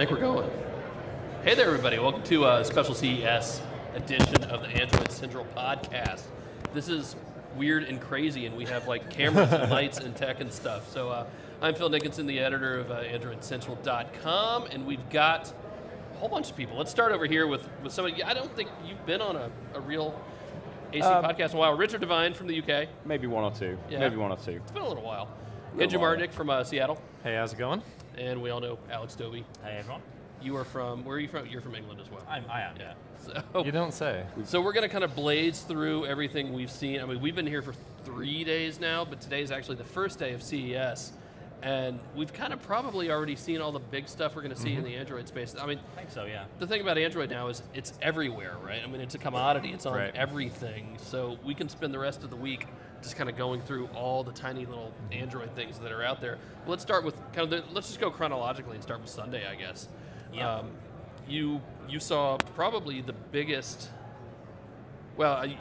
think we're going. Hey there, everybody. Welcome to a special CES edition of the Android Central podcast. This is weird and crazy, and we have like cameras and lights and tech and stuff. So I'm Phil Nickinson, the editor of AndroidCentral.com, and we've got a whole bunch of people. Let's start over here with somebody. I don't think you've been on a real AC podcast in a while. Richard Devine from the UK. Maybe one or two. Yeah. Maybe one or two. It's been a little while. Andrew Martinick from Seattle. Hey, how's it going? And we all know Alex Dobie. Hey everyone. You are from, where are you from? You're from England as well. I am. Yeah. So, You don't say. so we're going to kind of blaze through everything we've seen. I mean, we've been here for 3 days now, but today is actually the first day of CES. And we've kind of probably already seen all the big stuff we're going to see in the Android space. I mean, I think so, yeah. the thing about Android now is it's everywhere, right? I mean, it's a commodity. It's on Right. everything. So we can spend the rest of the week just kind of going through all the tiny little Android things that are out there. But let's start with kind of let's just go chronologically and start with Sunday, I guess. Yeah. You saw probably the biggest. Well, I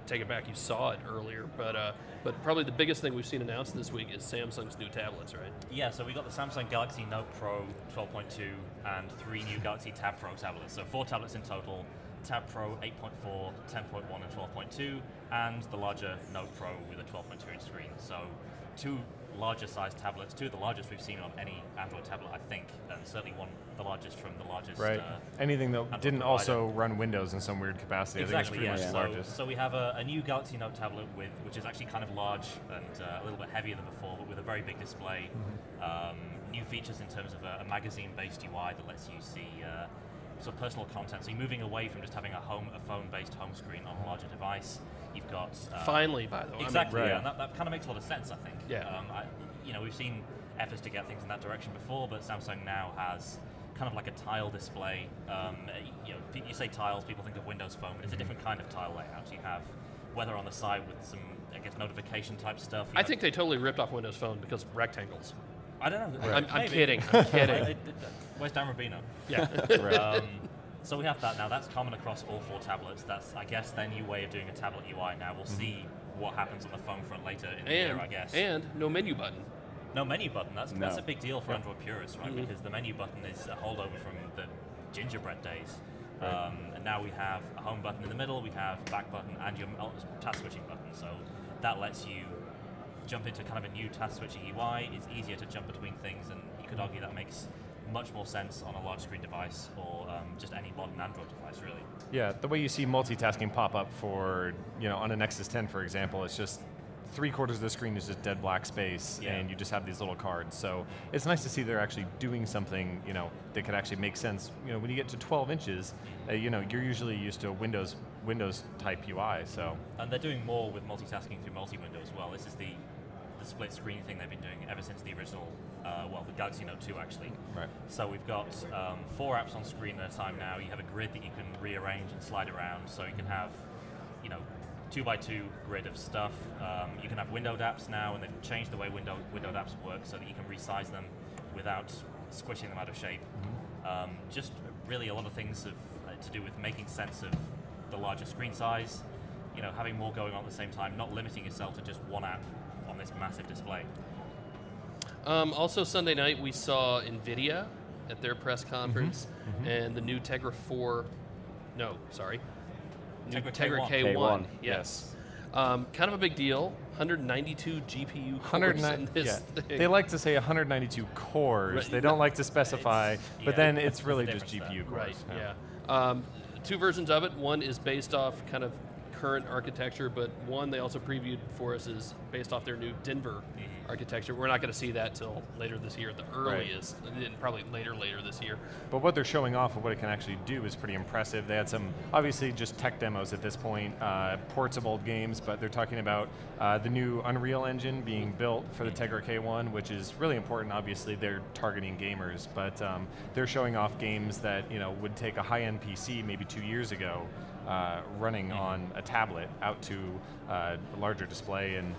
take it back. You saw it earlier, but probably the biggest thing we've seen announced this week is Samsung's new tablets, right? Yeah, so we got the Samsung Galaxy Note Pro 12.2 and 3 new Galaxy Tab Pro tablets. So 4 tablets in total. Tab Pro 8.4, 10.1 and 12.2, and the larger Note Pro with a 12.2 inch screen. So 2 larger sized tablets, 2 of the largest we've seen on any Android tablet, I think, and certainly the largest from the largest. Right. Anything that Android didn't provider. also run Windows in some weird capacity. Exactly, I think it's yeah. pretty much the largest. So we have a new Galaxy Note tablet which is actually kind of large and a little bit heavier than before, but with a very big display. New features in terms of a magazine-based UI that lets you see sort of personal content. So you're moving away from just having a phone-based home screen on a larger device. You've got Finally, by the way. exactly, right. yeah, and that kind of makes a lot of sense, I think. Yeah. We've seen efforts to get things in that direction before, but Samsung now has kind of like a tile display. You say tiles, people think of Windows Phone, but it's a different kind of tile layout. You have weather on the side with some, I guess, notification type stuff. I think they totally ripped off Windows Phone because of rectangles. I don't know. I'm kidding. I'm kidding. Where's Dan Rubino? Yeah. So we have that now. That's common across all 4 tablets. That's, I guess, their new way of doing a tablet UI. Now we'll see what happens on the phone front later in the year, I guess. And no menu button. No menu button. That's a big deal for Yep. Android purists, right? Because the menu button is a holdover from the gingerbread days. And now we have a home button in the middle, we have a back button, and your task switching button. So that lets you jump into kind of a new task switching UI. It's easier to jump between things, and you could argue that makes much more sense on a large screen device or just any modern Android device, really. Yeah, the way you see multitasking pop up for, on a Nexus 10, for example, it's just 3/4 of the screen is just dead black space, and you just have these little cards. So it's nice to see they're actually doing something, that could actually make sense. When you get to 12 inches, you're usually used to a Windows type UI. So. And they're doing more with multitasking through multi-window as well. This is the split screen thing they've been doing ever since the original, the Galaxy Note 2 actually. Right. So we've got 4 apps on screen at a time now. You have a grid that you can rearrange and slide around, so you can have, 2x2 grid of stuff. You can have windowed apps now, and they've changed the way windowed apps work so that you can resize them without squishing them out of shape. Just really a lot of things to do with making sense of the larger screen size, having more going on at the same time, not limiting yourself to just one app on this massive display. Also, Sunday night we saw NVIDIA at their press conference, and the new Tegra K1. Yes. Kind of a big deal. 192 GPU cores in this thing. They like to say 192 cores. Right. They don't like to specify, but then it's really just difference GPU cores. Right, yeah. 2 versions of it. One is based off kind of current architecture, but one they also previewed for us is based off their new Denver architecture. We're not going to see that till later this year, the earliest, and probably later this year. But what they're showing off of what it can actually do is pretty impressive. They had some, obviously, just tech demos at this point, ports of old games, but they're talking about the new Unreal Engine being built for the Tegra K1, which is really important. Obviously, they're targeting gamers, but they're showing off games that would take a high-end PC maybe 2 years ago, running on a tablet out to a larger display, and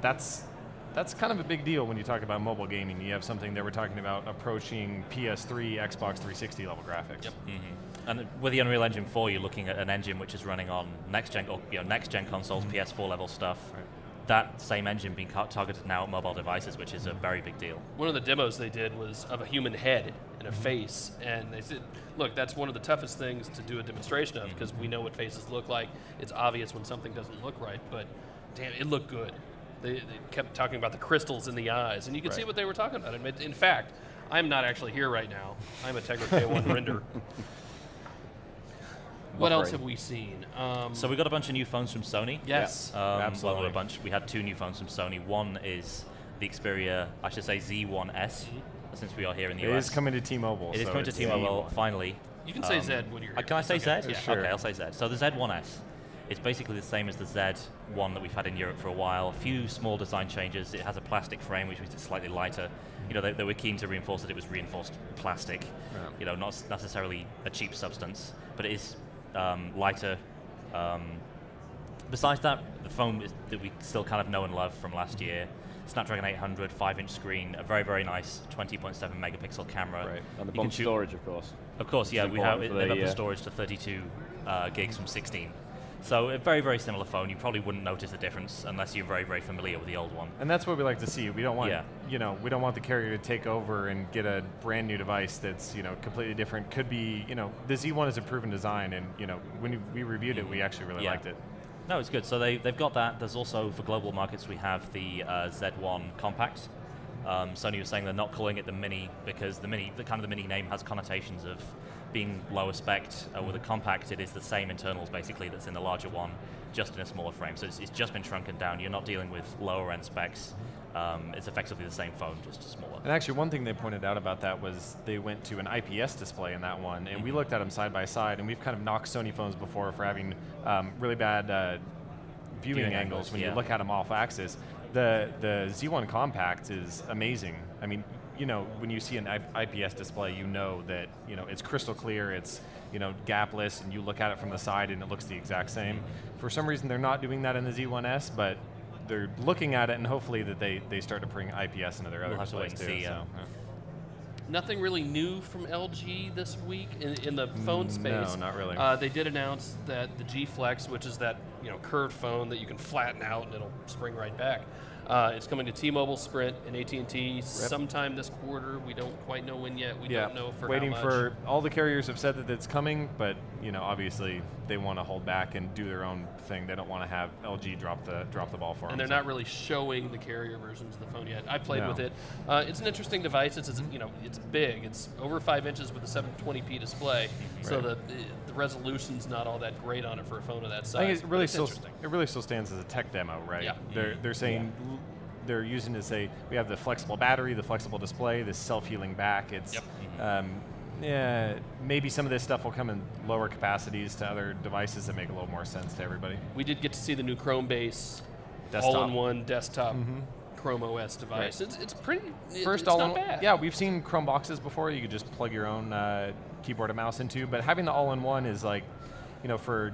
that's kind of a big deal when you talk about mobile gaming. You have something that we're talking about approaching PS3, Xbox 360 level graphics. Yep. And with the Unreal Engine 4, you're looking at an engine which is running on next gen consoles, PS4 level stuff. that same engine being targeted now at mobile devices, which is a very big deal. One of the demos they did was of a human head and a face, and they said, look, that's one of the toughest things to do a demonstration of, because we know what faces look like. It's obvious when something doesn't look right, but damn, it looked good. They kept talking about the crystals in the eyes, and you can see what they were talking about. In fact, I'm not actually here right now. I'm a Tegra K1 render. What else have we seen? So we got a bunch of new phones from Sony. Yes, absolutely. Well, we had 2 new phones from Sony. One is the Xperia, I should say Z1S, since we are here in the US. It is coming to T-Mobile. It is coming to T-Mobile, finally. You can say Z when you're here. Can I say Z? Yeah, sure. Okay, I'll say Z. So the Z1S is basically the same as the Z1 that we've had in Europe for a while. A few small design changes. It has a plastic frame, which makes it slightly lighter. You know, they were keen to reinforce that it was reinforced plastic. Yeah. You know, not necessarily a cheap substance, but it is lighter. Besides that, the phone that we still kind of know and love from last year. Snapdragon 800, 5-inch screen, a very, very nice 20.7 megapixel camera. Right, and the bump storage, of course. Of course, yeah, we have the storage to 32 gigs from 16. So a very, very similar phone. You probably wouldn't notice a difference unless you're very, very familiar with the old one. And that's what we like to see. We don't want, we don't want the carrier to take over and get a brand new device that's, completely different. Could be, the Z1 is a proven design, and when we reviewed it, we actually really liked it. No, it's good. So they've got that. There's also, for global markets, we have the Z1 Compact. Sony was saying they're not calling it the Mini because the Mini name has connotations of being lower spec. With a Compact, it is the same internals basically that's in the larger one, just in a smaller frame. So it's just been shrunken down. You're not dealing with lower end specs. It's effectively the same phone, just smaller. And actually, one thing they pointed out about that was they went to an IPS display in that one, and we looked at them side by side, and we've kind of knocked Sony phones before for having really bad viewing angles when you look at them off axis. The Z1 Compact is amazing. I mean, when you see an IPS display, you know that it's crystal clear, it's gapless, and you look at it from the side and it looks the exact same. For some reason, they're not doing that in the Z1S, but they're looking at it, and hopefully that they start to bring IPS into their other displays too. Nothing really new from LG this week in the phone space. No, not really. They did announce that the G Flex, which is that curved phone that you can flatten out and it'll spring right back. It's coming to T-Mobile, Sprint, and AT&T sometime this quarter. We don't quite know when yet. We don't know for waiting how much. For all the carriers have said that it's coming, but obviously they want to hold back and do their own thing. They don't want to have LG drop the ball for them. And they're not really showing the carrier versions of the phone yet. I played with it. It's an interesting device. It's it's big. It's over 5 inches with a 720p display, so the resolution's not all that great on it for a phone of that size. I think it really still stands as a tech demo, right? Yeah. They're saying. They're using to say we have the flexible battery, the flexible display, this self-healing back. It's maybe some of this stuff will come in lower capacities to other devices that make a little more sense to everybody. We did get to see the new Chrome base all-in-one desktop Chrome OS device. Right. It's pretty. It's not bad. Yeah, we've seen Chrome boxes before. You could just plug your own keyboard and mouse into, but having the all-in-one is like, for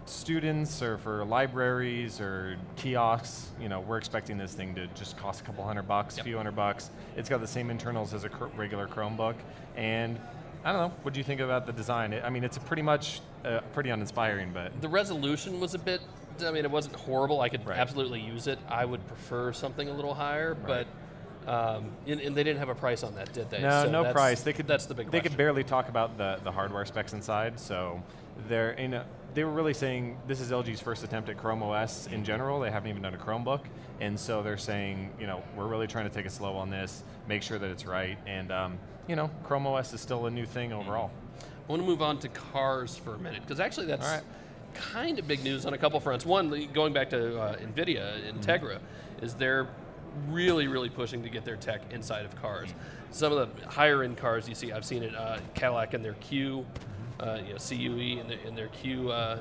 students or for libraries or kiosks, we're expecting this thing to just cost a couple $100, a few $100. It's got the same internals as a regular Chromebook, and I don't know. What do you think about the design? I mean, it's pretty much pretty uninspiring, but the resolution was a bit. I mean, it wasn't horrible. I could absolutely use it. I would prefer something a little higher, but. And they didn't have a price on that, did they? No, so no price. That's the big question. They could barely talk about the hardware specs inside, so they were really saying this is LG's first attempt at Chrome OS in general. They haven't even done a Chromebook, and so they're saying, we're really trying to take it slow on this, make sure that it's right, and Chrome OS is still a new thing overall. I want to move on to cars for a minute, because actually that's kind of big news on a couple fronts. One, going back to NVIDIA and Tegra, is they're really, really pushing to get their tech inside of cars. Some of the higher end cars you see, I've seen it, Cadillac in their Q, CUE in their Q, I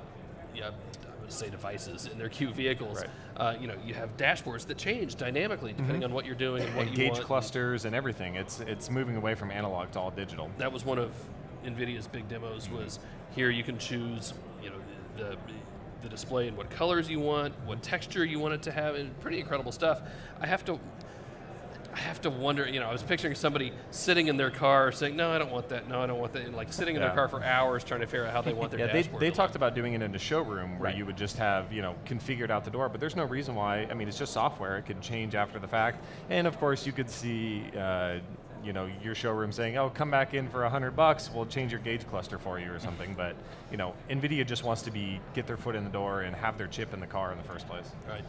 would say devices, in their Q vehicles. Right. You have dashboards that change dynamically depending on what you're doing and what you want. Gauge clusters and everything. It's moving away from analog to all digital. That was one of NVIDIA's big demos. Was here you can choose, the display and what colors you want, what texture you want it to have, and pretty incredible stuff. I have to wonder, I was picturing somebody sitting in their car saying, no, I don't want that, no, I don't want that, and like sitting in their car for hours trying to figure out how they want their dashboard. They talked about doing it in a showroom where you would just have, configured out the door, but there's no reason why. I mean, it's just software. It could change after the fact. And of course, you could see, your showroom saying, oh, come back in for $100, we'll change your gauge cluster for you or something. But, NVIDIA just wants to get their foot in the door and have their chip in the car in the first place. Right.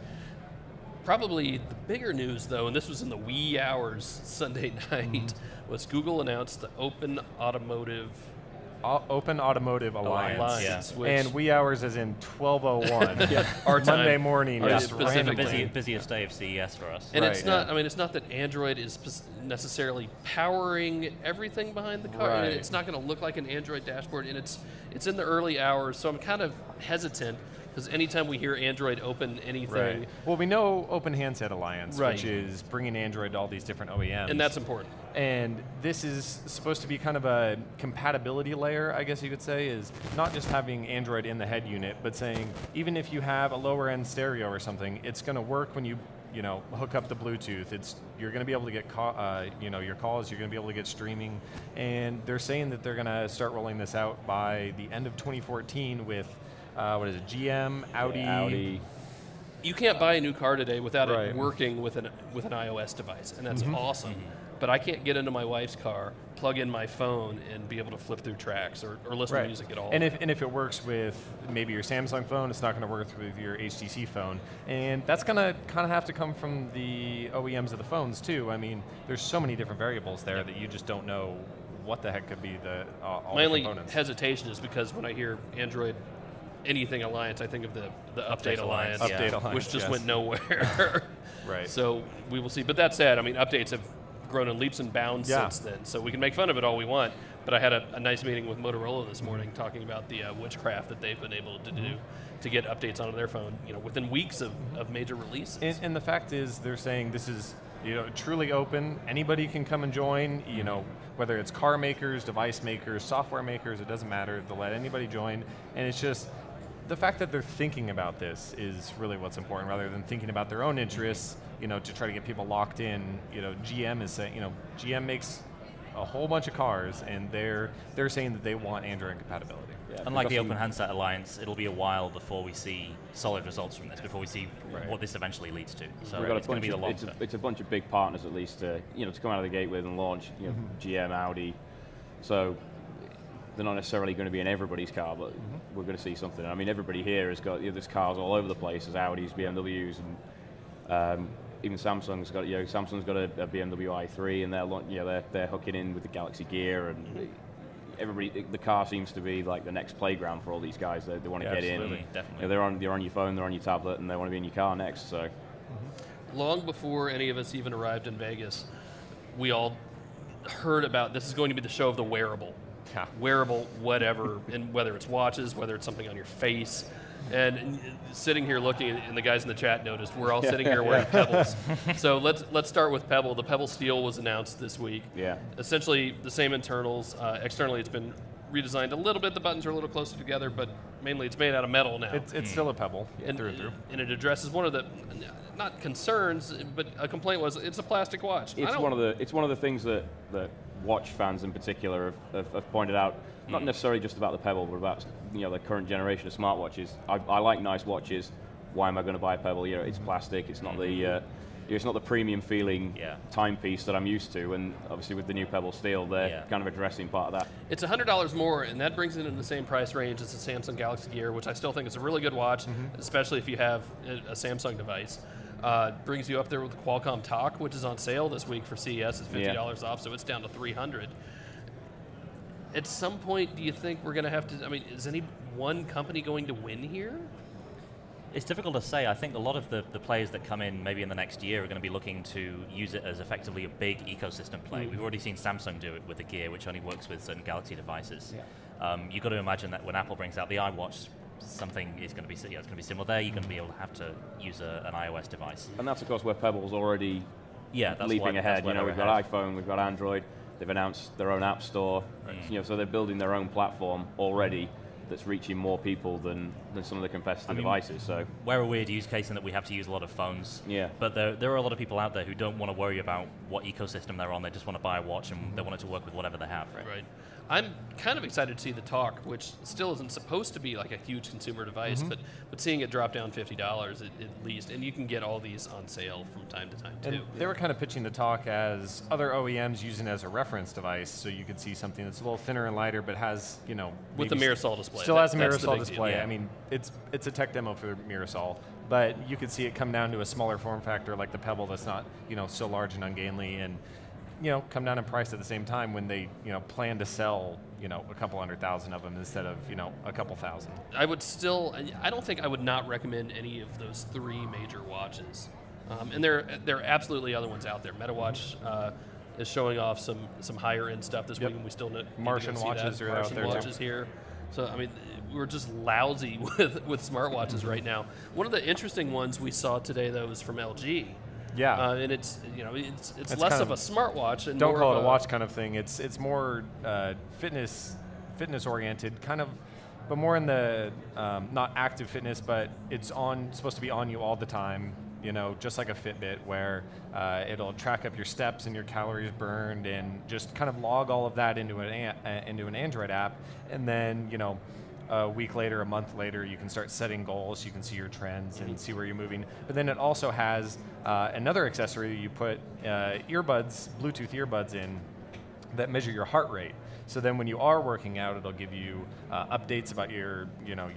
Probably the bigger news, though, and this was in the wee hours Sunday night, was Google announced the Open Automotive Alliance. And wee hours as in 12:01. Our time. Monday morning. Yes, busiest day of CES for us. And it's not. I mean, it's not that Android is necessarily powering everything behind the car. Right. And it's not going to look like an Android dashboard, and it's in the early hours. So I'm kind of hesitant. Because anytime we hear Android open anything... Right. Well, we know Open Handset Alliance, which is bringing Android to all these different OEMs. And that's important. And this is supposed to be kind of a compatibility layer, I guess you could say, is not just having Android in the head unit, but saying even if you have a lower-end stereo or something, it's going to work when you hook up the Bluetooth. You're going to be able to get your calls. You're going to be able to get streaming, and they're saying that they're going to start rolling this out by the end of 2014 with GM, Audi. You can't buy a new car today without it working with an iOS device, and that's awesome. But I can't get into my wife's car, plug in my phone, and be able to flip through tracks or listen to music at all. And if it works with maybe your Samsung phone, it's not going to work with your HTC phone. And that's going to kind of have to come from the OEMs of the phones, too. I mean, there's so many different variables there that you just don't know what the heck could be all my the only components. hesitation is because when I hear Android anything Alliance, I think of the Update Alliance, which just went nowhere. Right. So we will see. But that said, I mean, updates have grown in leaps and bounds since then. So we can make fun of it all we want. But I had a nice meeting with Motorola this morning talking about the witchcraft that they've been able to do to get updates onto their phone, within weeks of major releases. And the fact is, they're saying this is truly open. Anybody can come and join. Whether it's car makers, device makers, software makers, it doesn't matter. They'll let anybody join, and it's just the fact that they're thinking about this is really what's important, rather than thinking about their own interests. To try to get people locked in. GM is saying, GM makes a whole bunch of cars, and they're saying that they want Android compatibility. Yeah, unlike the Open Handset Alliance, it'll be a while before we see solid results from this, before we see what this eventually leads to. So it's going to be the long term. It's a bunch of big partners, at least, to come out of the gate with and launch. GM, Audi. So they're not necessarily going to be in everybody's car, but we're going to see something. I mean, everybody here has got there's cars all over the place. There's Audis, BMWs, and even Samsung's got a BMW i3, and they're hooking in with the Galaxy Gear, and everybody, the car seems to be like the next playground for all these guys. They want to get in. Definitely. They're on your phone, they're on your tablet, and they want to be in your car next. So, long before any of us even arrived in Vegas, we all heard about this is going to be the show of the wearable. Wearable, whatever, and whether it's watches, whether it's something on your face. And sitting here looking, and the guys in the chat noticed, we're all sitting here wearing Pebbles. So let's start with Pebble. The Pebble Steel was announced this week. Yeah. Essentially the same internals. Externally, it's been redesigned a little bit. The buttons are a little closer together, but mainly it's made out of metal now. It's still a Pebble through and through. And it addresses one of the, not concerns, but a complaint was it's a plastic watch. It's one of the things that watch fans in particular have pointed out. Not necessarily just about the Pebble, but about the current generation of smartwatches. I like nice watches. Why am I going to buy a Pebble? It's plastic. It's not the premium feeling timepiece that I'm used to. And obviously with the new Pebble Steel, they're kind of addressing part of that. It's $100 more, and that brings it in the same price range as the Samsung Galaxy Gear, which I still think is a really good watch, especially if you have a Samsung device. Brings you up there with the Qualcomm Talk, which is on sale this week for CES. It's $50 off, so it's down to $300. At some point, do you think we're going to have to, is any one company going to win here? It's difficult to say. I think a lot of the players that come in maybe in the next year are going to be looking to use it as effectively a big ecosystem play. We've already seen Samsung do it with the Gear, which only works with certain Galaxy devices. You've got to imagine that when Apple brings out the iWatch, something is going to be it's going to be similar there. You're going to be able to have to use an iOS device. And that's of course where Pebble's already leaping ahead. We've got iPhone, we've got Android. They've announced their own app store. So they're building their own platform already that's reaching more people than some of the competitor devices. So we're a weird use case in that we have to use a lot of phones. Yeah. But there are a lot of people out there who don't want to worry about what ecosystem they're on. They just want to buy a watch and they want it to work with whatever they have. Right. I'm kind of excited to see the Talk, which still isn't supposed to be like a huge consumer device, but seeing it drop down $50 at least, and you can get all these on sale from time to time too. And they were kind of pitching the Talk as other OEMs using it as a reference device, so you could see something that's a little thinner and lighter, but has, you know, with the Mirasol display. Still has a That's the Mirasol big display. deal, yeah. I mean, it's a tech demo for Mirasol, but you could see it come down to a smaller form factor like the Pebble that's not, you know, so large and ungainly, and you know, come down in price at the same time when they, you know, plan to sell, you know, a couple 100,000 of them instead of, you know, a couple thousand. I don't think I would not recommend any of those 3 major watches. And there are absolutely other ones out there. MetaWatch is showing off some higher end stuff this week, and we still need Martian to go see watches that. are out there Martian watches here. So I mean, we're just lousy with smartwatches right now. One of the interesting ones we saw today though was from LG. Yeah. And it's, you know, it's less of a smartwatch and don't more call of it a watch kind of thing. It's more fitness oriented, kind of, but more in the not active fitness, but it's supposed to be on you all the time. You know, just like a Fitbit, where it'll track up your steps and your calories burned, and just kind of log all of that into an Android app, and then, you know, a week later, a month later, you can start setting goals. You can see your trends and see where you're moving. But then it also has another accessory. You put Bluetooth earbuds in that measure your heart rate. So then when you are working out, it'll give you updates about your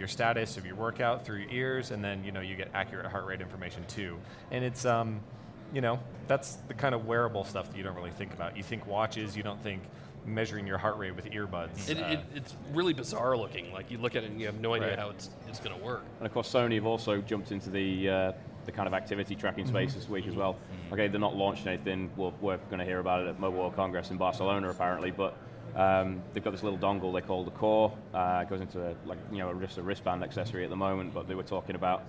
status of your workout through your ears, and then, you know, you get accurate heart rate information too. And it's, you know, that's the kind of wearable stuff that you don't really think about. You think watches, you don't think measuring your heart rate with earbuds. It's really bizarre looking. Like you look at it and you have no idea how it's going to work. And of course, Sony have also jumped into the kind of activity tracking space this week as well. Okay, they're not launched anything. We're going to hear about it at Mobile World Congress in Barcelona apparently, but they've got this little dongle they call the Core. It goes into just a wristband accessory at the moment, but they were talking about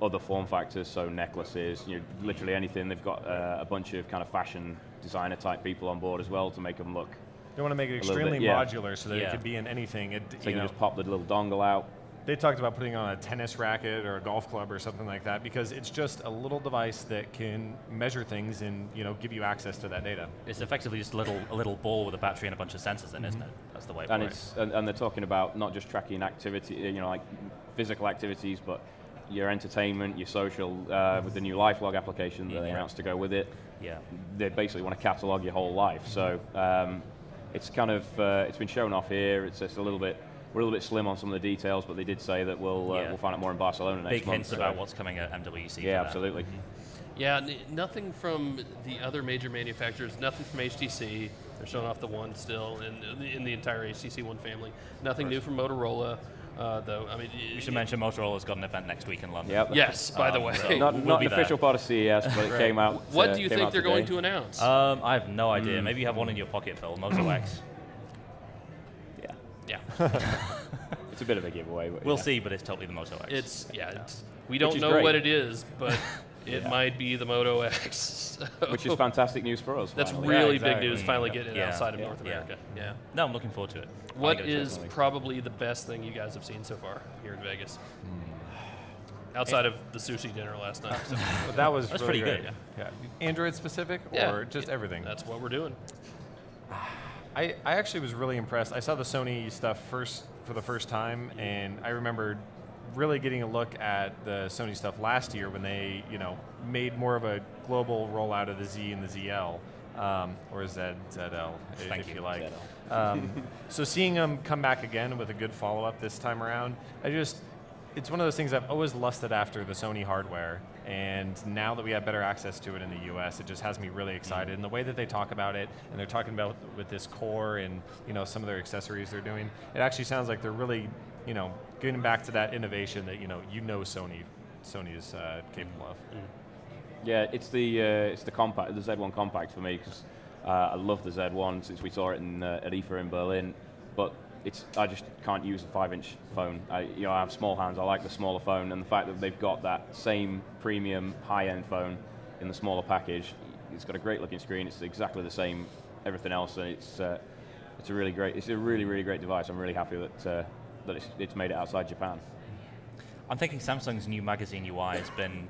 other form factors, so necklaces, you know, literally anything. They've got a bunch of kind of fashion designer type people on board as well to make them look. They want to make it extremely modular so that it could be in anything. So you can just pop the little dongle out. They talked about putting on a tennis racket or a golf club or something like that, because it's just a little device that can measure things and, you know, give you access to that data. It's effectively just a little ball with a battery and a bunch of sensors in, isn't it? That's the way. And they're talking about not just tracking activity, you know, like physical activities, but your entertainment, your social, with the new LifeLog application that they announced to go with it. Yeah. They basically want to catalog your whole life. So it's kind of it's been shown off here. It's just we're a little bit slim on some of the details, but they did say that we'll find out more in Barcelona next month. Big hints about what's coming at MWC. Yeah, absolutely. Yeah, nothing from the other major manufacturers, nothing from HTC. They're showing off the One still in the entire HTC One family. Nothing new from Motorola, though. I mean, we should mention Motorola's got an event next week in London. Yep. Yes, by the way. So not we'll an official part of CES, but it came out. What do you think they're today. going to announce? I have no idea. Maybe you have one in your pocket, Phil. Moto X. Yeah. It's a bit of a giveaway. But We'll see, but it's totally the Moto X. We don't know what it is, but it might be the Moto X. Which is fantastic news for us. That's finally. really big news, finally getting it outside of North Yeah. America. Yeah. No, I'm looking forward to it. What is probably the best thing you guys have seen so far here in Vegas? Outside of the sushi dinner last night. So. That was That's really pretty great. good. Yeah. Android specific or just everything? That's what we're doing. I actually was really impressed. I saw the Sony stuff for the first time, and I remember really getting a look at the Sony stuff last year when they, you know, made more of a global rollout of the Z and the ZL, or ZL, if you like. So seeing them come back again with a good follow-up this time around, it's one of those things I've always lusted after the Sony hardware, and now that we have better access to it in the US, it just has me really excited. And the way that they talk about it, and they're talking about with this Core and, you know, some of their accessories they're doing, it actually sounds like they're really, you know, getting back to that innovation that Sony is capable of. Yeah, it's the compact, the Z1 compact for me, because I love the Z1 since we saw it at IFA in Berlin, but I just can't use a 5-inch phone. I have small hands. I like the smaller phone, and the fact that they've got that same premium high-end phone in the smaller package, it's got a great-looking screen. It's exactly the same everything else, and it's a really, really great device. I'm really happy that that it's made it outside Japan. I'm thinking Samsung's new magazine UI has been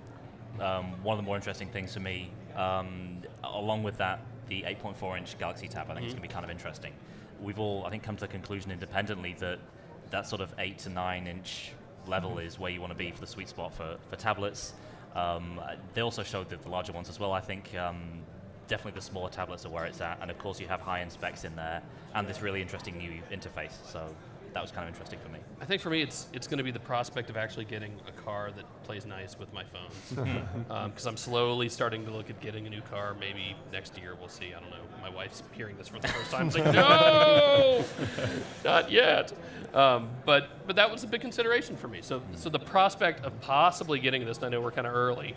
one of the more interesting things for me. Along with that, the 8.4-inch Galaxy Tab, I think it's going to be kind of interesting. We've all, I think, come to the conclusion independently that that sort of 8 to 9-inch level is where you want to be for the sweet spot for tablets. They also showed the larger ones as well. I think definitely the smaller tablets are where it's at, and of course you have high-end specs in there, and this really interesting new interface. So that was kind of interesting for me. I think for me, it's going to be the prospect of actually getting a car that plays nice with my phones. Because I'm slowly starting to look at getting a new car. Maybe next year, we'll see. I don't know. My wife's hearing this for the first time. It's like, no, not yet. But that was a big consideration for me. So the prospect of possibly getting this, and I know we're kind of early,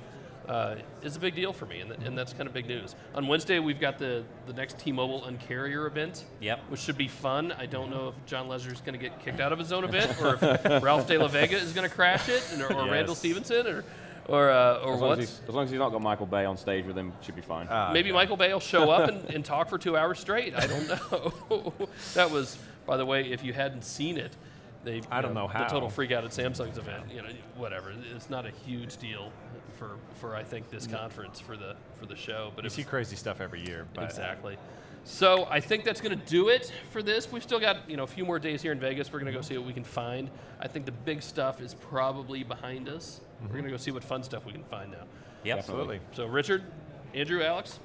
is a big deal for me, and that's kind of big news. On Wednesday, we've got the next T-Mobile Uncarrier event, which should be fun. I don't know if John Lesure's going to get kicked out of his own event, or if Ralph De La Vega is going to crash it, or Randall Stevenson, or what. As long as he's not got Michael Bay on stage with him, should be fine. Maybe Michael Bay will show up and talk for 2 hours straight. I don't know. That was, by the way, if you hadn't seen it, I don't know how. The total freak out at Samsung's event, whatever. It's not a huge deal for I think this conference for the show, but you see crazy stuff every year. But exactly. So I think that's going to do it for this. We've still got a few more days here in Vegas. We're going to go see what we can find. I think the big stuff is probably behind us. We're going to go see what fun stuff we can find now. Yep. Absolutely. So Richard, Andrew, Alex,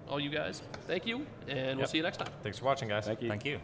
all you guys, thank you, and we'll see you next time. Thanks for watching, guys. Thank you. Thank you.